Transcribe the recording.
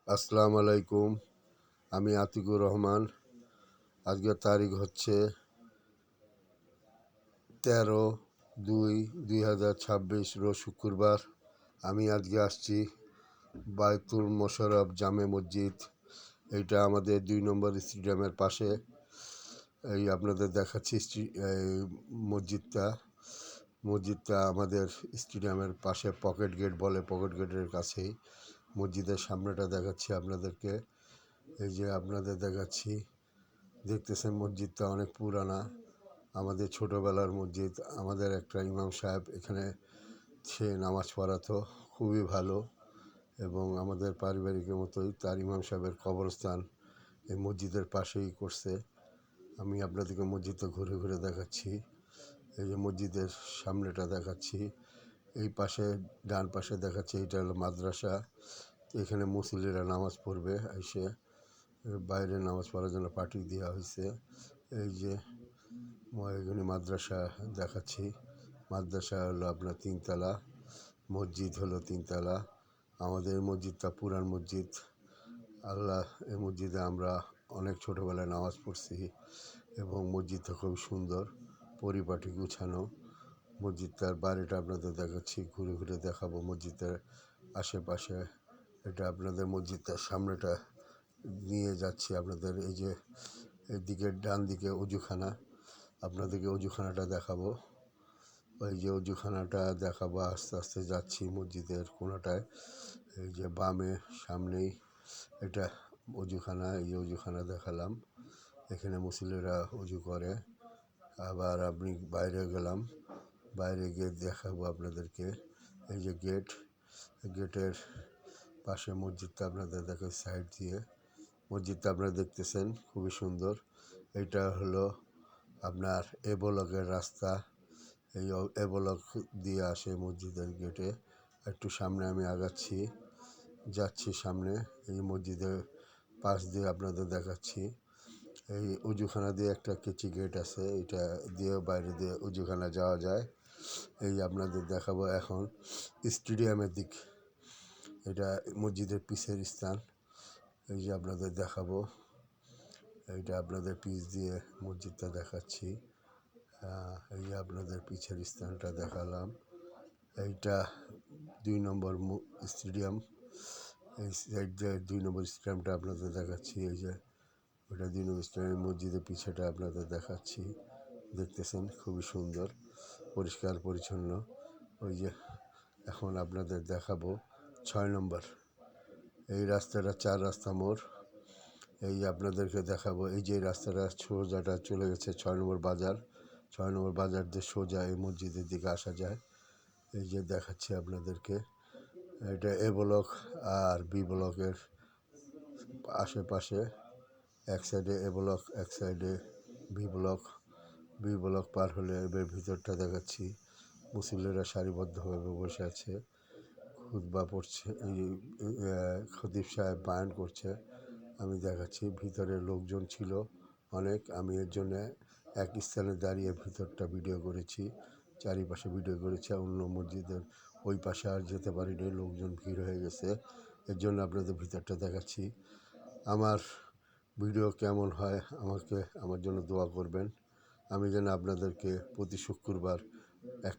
আসসালামু আলাইকুম। আমি আতিকুর রহমান। আজকের তারিখ হচ্ছে 13/2/2026 রোজ শুক্রবার। আমি আজকে আসছি বায়তুল মোশাররফ জামে মসজিদ। এইটা আমাদের 2 নম্বর স্টেডিয়ামের পাশে। এই আপনাদের দেখাচ্ছি এই মসজিদটা মসজিদটা আমাদের স্টেডিয়ামের পাশে পকেট গেট বলে, পকেট গেটের কাছেই মসজিদের সামনেটা দেখাচ্ছি আপনাদেরকে। এই যে আপনাদের দেখাচ্ছি, দেখতেছেন মসজিদটা অনেক পুরানা, আমাদের ছোটোবেলার মসজিদ। আমাদের একটা ইমাম সাহেব এখানে সে নামাজ পড়াতো, খুবই ভালো। এবং আমাদের পারিবারিকের মতোই তার ইমাম সাহেবের কবরস্থান এই মসজিদের পাশেই করছে। আমি আপনাদেরকে মসজিদটা ঘুরে ঘুরে দেখাচ্ছি। এই যে মসজিদের সামনেটা দেখাচ্ছি, এই পাশে ডান পাশে দেখাচ্ছি, এইটা হলো মাদ্রাসা। এখানে মুসল্লিরা নামাজ পড়বে, এসে বাইরে নামাজ পড়ার জন্য পার্টি দেওয়া হয়েছে। এই যে এখানে মাদ্রাসা দেখাচ্ছি। মাদ্রাসা হলো আপনার 3 তলা, মসজিদ হলো 3 তলা। আমাদের মসজিদটা পুরান মসজিদ। আল্লাহ, এই মসজিদে আমরা অনেক ছোটোবেলায় নামাজ পড়ছি এবং মসজিদটা খুব সুন্দর, পরিপাটি গুছানো। মসজিদটার বাইরেটা আপনাদের দেখাচ্ছি, ঘুরে ঘুরে দেখাবো মসজিদের আশেপাশে। এটা আপনাদের মসজিদটার সামনেটা নিয়ে যাচ্ছি আপনাদের। এই যে এদিকে ডান দিকে অজুখানা, আপনাদেরকে অজুখানাটা দেখাবো। ওই যে অজুখানাটা দেখাবো, আস্তে আস্তে যাচ্ছি মসজিদের কোনাটায়। এই যে বামে সামনেই এটা অজুখানা, এই যে অজুখানা দেখালাম। এখানে মুসল্লিরা অজু করে। আবার আপনি বাইরে গেলাম, বাইরে গিয়ে দেখাবো আপনাদেরকে। এই যে গেট, গেটের পাশে মসজিদটা আপনাদের দেখে সাইড দিয়ে। মসজিদটা আপনারা দেখতেছেন, খুবই সুন্দর। এইটা হলো আপনার এ ব্লকের রাস্তা। এই এ ব্লক দিয়ে আসে মসজিদের গেটে। একটু সামনে আমি আগাচ্ছি, যাচ্ছি সামনে। এই মসজিদের পাশ দিয়ে আপনাদের দেখাচ্ছি। এই উজুখানা দিয়ে একটা কেচি গেট আছে, এটা দিয়ে বাইরে দিয়ে উজুখানা যাওয়া যায়। এই আপনাদের দেখাবো এখন স্টেডিয়ামের দিক। এটা মসজিদের পিছের স্থান। এই যে আপনাদের দেখাবো, এইটা আপনাদের পিছ দিয়ে মসজিদটা দেখাচ্ছি। এই যে আপনাদের পিছের স্থানটা দেখালাম। এইটা 2 নম্বর স্টেডিয়াম। এই সাইড দিয়ে 2 নম্বর স্টেডিয়ামটা আপনাদের দেখাচ্ছি। এই যে ওটা 2 নম্বর স্টেডিয়াম, মসজিদের পিছেটা আপনাদের দেখাচ্ছি। দেখতেছেন খুবই সুন্দর, পরিষ্কার পরিচ্ছন্ন। ওই যে এখন আপনাদের দেখাবো 6 নম্বর। এই রাস্তাটা 4 রাস্তা মোড়। এই আপনাদেরকে দেখাবো, এই যে রাস্তাটা সোজাটা চলে গেছে 6 নম্বর বাজার। 6 নম্বর বাজার দিয়ে সোজা এই মসজিদের দিকে আসা যায়। এই যে দেখাচ্ছি আপনাদেরকে, এটা এ ব্লক আর বি ব্লকের আশেপাশে। এক সাইডে এ ব্লক, এক সাইডে বি ব্লক। বি ব্লক পার হলে এবার ভিতরটা দেখাচ্ছি। মুসল্লিরা সারিবদ্ধভাবে বসে আছে, খুতবা পড়ছে। এই খতিব সাহেব বায়ান করছে, আমি দেখাচ্ছি। ভিতরে লোকজন ছিল অনেক, আমি এর জন্য এক স্থানে দাঁড়িয়ে ভিতরটা ভিডিও করেছি, চারিপাশে ভিডিও করেছি। অন্য মসজিদের ওই পাশে আর যেতে পারিনি, লোকজন ভিড় হয়ে গেছে, এর জন্য আপনাদের ভিতরটা দেখাচ্ছি। আমার ভিডিও কেমন হয় আমার জন্য দোয়া করবেন। আমি যেন আপনাদেরকে প্রতি শুক্রবার এক